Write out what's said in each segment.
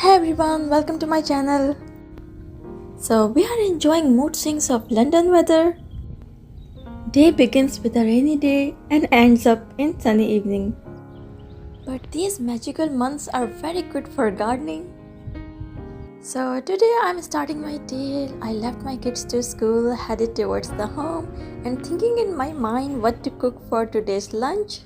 Hey everyone, welcome to my channel. So we are enjoying mood swings of London weather. Day begins with a rainy day and ends up in sunny evening. But these magical months are very good for gardening. So today I'm starting my day. I left my kids to school, headed towards the home and thinking in my mind what to cook for today's lunch.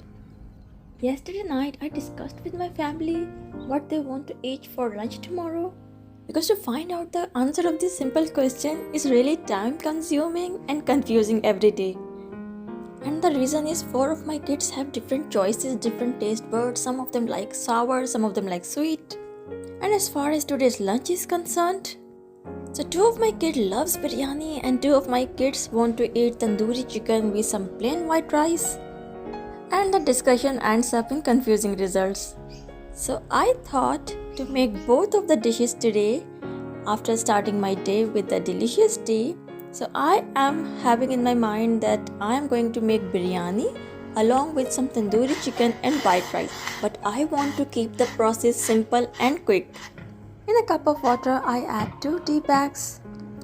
Yesterday night I discussed with my family what they want to eat for lunch tomorrow. Because to find out the answer of this simple question is really time consuming and confusing every day. And the reason is four of my kids have different choices, different taste buds. Some of them like sour, some of them like sweet. And as far as today's lunch is concerned, so two of my kids loves biryani and two of my kids want to eat tandoori chicken with some plain white rice. And the discussion ends up in confusing results. So I thought to make both of the dishes today after starting my day with a delicious tea. So I am having in my mind that I am going to make biryani along with some tandoori chicken and white rice. But I want to keep the process simple and quick. In a cup of water I add 2 tea bags.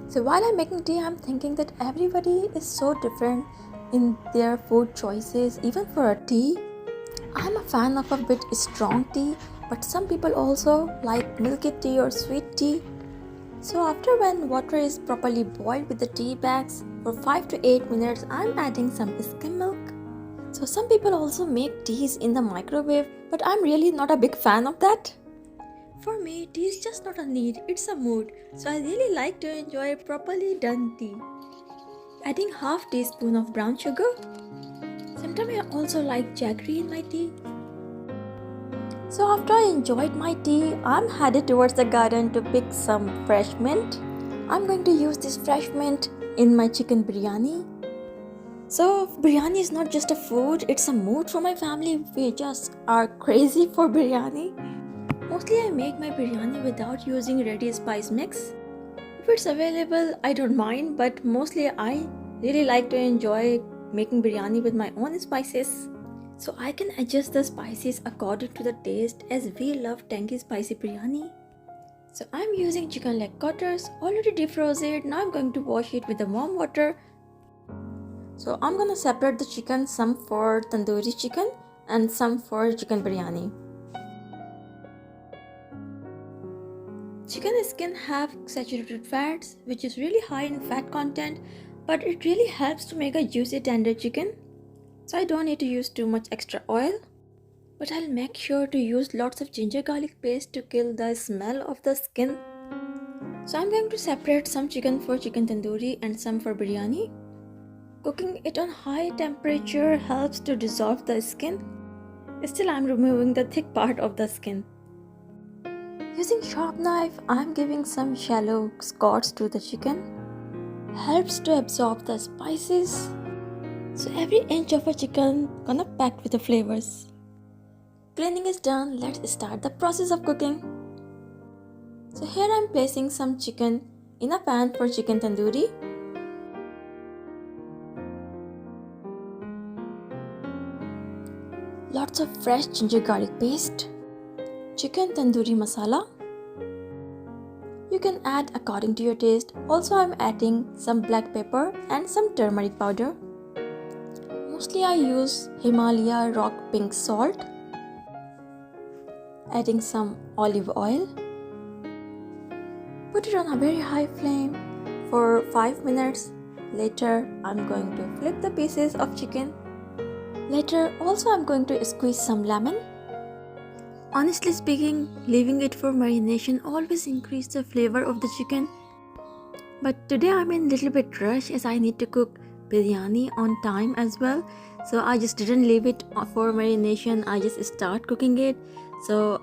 So while I'm making tea, I'm thinking that everybody is so different in their food choices. Even for a tea, I'm a fan of a bit strong tea, but some people also like milky tea or sweet tea. So after when water is properly boiled with the tea bags for 5 to 8 minutes, I'm adding some skim milk. So some people also make teas in the microwave, but I'm really not a big fan of that. For me, tea is just not a need, it's a mood. So I really like to enjoy properly done tea. Adding half teaspoon of brown sugar. Sometimes I also like jaggery in my tea. So after I enjoyed my tea, I'm headed towards the garden to pick some fresh mint. I'm going to use this fresh mint in my chicken biryani. So biryani is not just a food, it's a mood for my family. We just are crazy for biryani. Mostly I make my biryani without using ready spice mix. If it's available, I don't mind, but mostly I really like to enjoy making biryani with my own spices. So I can adjust the spices according to the taste, as we love tangy spicy biryani. So I'm using chicken leg cutters, already defrosted. Now I'm going to wash it with the warm water. So I'm gonna separate the chicken, some for tandoori chicken and some for chicken biryani. Chicken skin have saturated fats, which is really high in fat content, but it really helps to make a juicy tender chicken. So I don't need to use too much extra oil, but I'll make sure to use lots of ginger garlic paste to kill the smell of the skin. So I'm going to separate some chicken for chicken tandoori and some for biryani. Cooking it on high temperature helps to dissolve the skin. Still, I'm removing the thick part of the skin. Using sharp knife, I'm giving some shallow cuts to the chicken. Helps to absorb the spices. So every inch of a chicken gonna packed with the flavors. Cleaning is done, let's start the process of cooking. So here I'm placing some chicken in a pan for chicken tandoori. Lots of fresh ginger garlic paste. Chicken tandoori masala. You can add according to your taste. Also I'm adding some black pepper and some turmeric powder. Mostly I use Himalaya rock pink salt. Adding some olive oil. Put it on a very high flame for 5 minutes. Later I'm going to flip the pieces of chicken. Later also I'm going to squeeze some lemon. Honestly speaking, leaving it for marination always increases the flavor of the chicken. But today I'm in a little bit rush as I need to cook biryani on time as well. So I just didn't leave it for marination. I just start cooking it so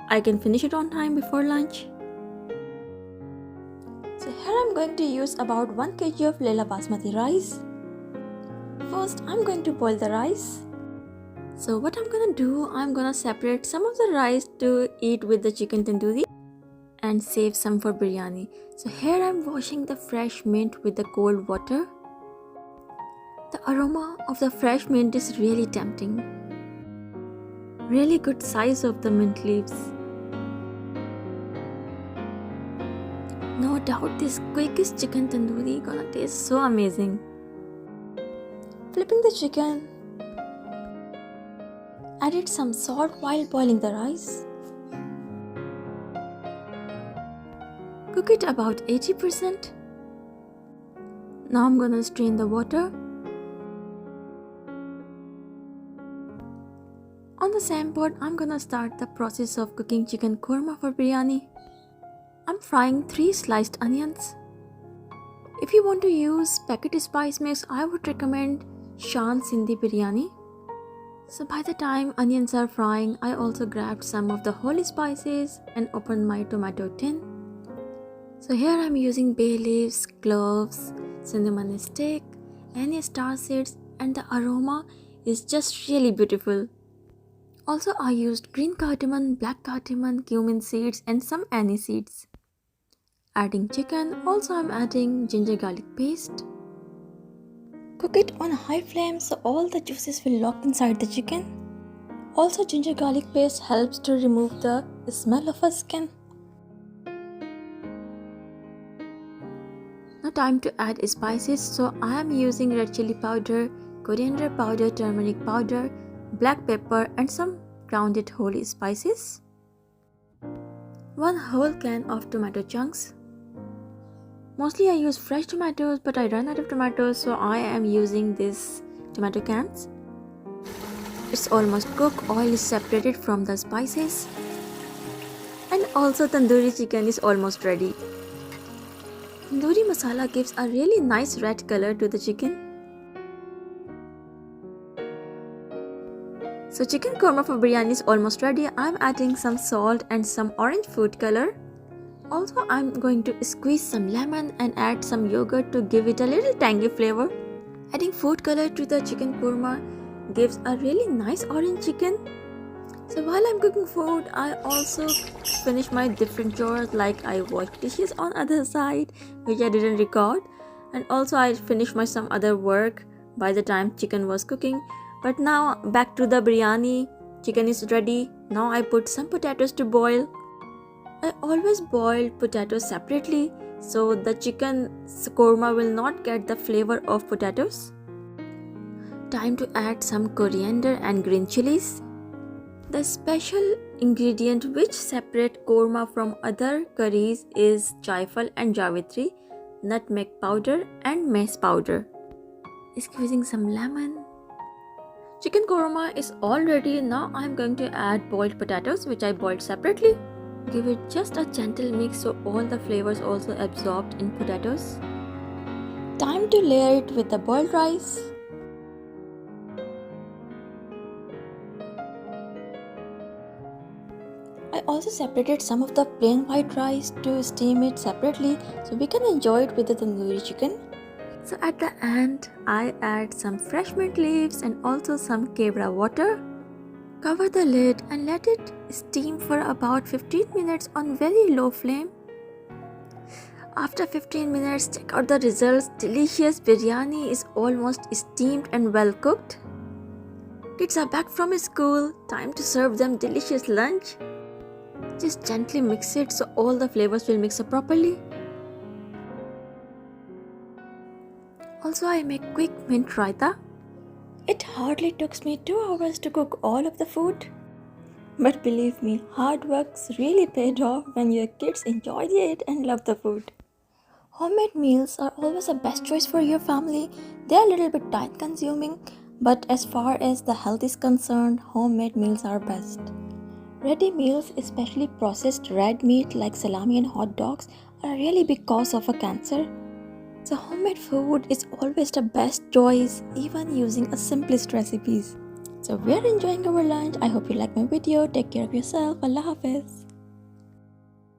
I can finish it on time before lunch. So here I'm going to use about 1 kg of Lela basmati rice. First I'm going to boil the rice. So what I'm gonna do, I'm gonna separate some of the rice to eat with the chicken tandoori and save some for biryani. So here I'm washing the fresh mint with the cold water. The aroma of the fresh mint is really tempting. Really good size of the mint leaves. No doubt this quickest chicken tandoori gonna taste so amazing. Flipping the chicken, added some salt while boiling the rice. Cook it about 80%. Now I'm gonna strain the water. On the same pot, I'm gonna start the process of cooking chicken korma for biryani. I'm frying 3 sliced onions. If you want to use packet spice mix, I would recommend Shan Sindhi biryani. So by the time onions are frying, I also grabbed some of the whole spices and opened my tomato tin. So here I'm using bay leaves, cloves, cinnamon stick, and star seeds, and the aroma is just really beautiful. Also I used green cardamom, black cardamom, cumin seeds and some anise seeds. Adding chicken, also I'm adding ginger garlic paste. Cook it on a high flame so all the juices will lock inside the chicken. Also ginger garlic paste helps to remove the smell of a skin. Now time to add spices, so I am using red chili powder, coriander powder, turmeric powder, black pepper and some grounded whole spices. 1 whole can of tomato chunks. Mostly I use fresh tomatoes, but I ran out of tomatoes, so I am using these tomato cans. It's almost cooked, oil is separated from the spices. And also tandoori chicken is almost ready. Tandoori masala gives a really nice red color to the chicken. So chicken korma for biryani is almost ready. I'm adding some salt and some orange food color. Also I'm going to squeeze some lemon and add some yogurt to give it a little tangy flavor. Adding food color to the chicken korma gives a really nice orange chicken. So while I'm cooking food, I also finish my different chores, like I washed dishes on other side which I didn't record, and also I finished my some other work by the time chicken was cooking. But now back to the biryani. Chicken is ready. Now I put some potatoes to boil. I always boil potatoes separately so the chicken korma will not get the flavor of potatoes. Time to add some coriander and green chilies. The special ingredient which separate korma from other curries is jaifal and javitri, nutmeg powder and mace powder. Squeezing some lemon. Chicken korma is all ready. Now I am going to add boiled potatoes which I boiled separately. Give it just a gentle mix so all the flavors also absorbed in potatoes. Time to layer it with the boiled rice. I also separated some of the plain white rice to steam it separately so we can enjoy it with the tandoori chicken. So at the end, I add some fresh mint leaves and also some kebra water. Cover the lid and let it steam for about 15 minutes on very low flame. After 15 minutes, check out the results. Delicious biryani is almost steamed and well cooked. Kids are back from school. Time to serve them delicious lunch. Just gently mix it so all the flavors will mix up properly. Also, I make quick mint raita. It hardly took me 2 hours to cook all of the food. But believe me, hard work's really paid off when your kids enjoy it and love the food. Homemade meals are always the best choice for your family. They are a little bit time consuming, but as far as the health is concerned, homemade meals are best. Ready meals, especially processed red meat like salami and hot dogs, are a really big cause of a cancer. So homemade food is always the best choice, even using a simplest recipes. So we are enjoying our lunch. I hope you like my video. Take care of yourself. Allah Hafiz.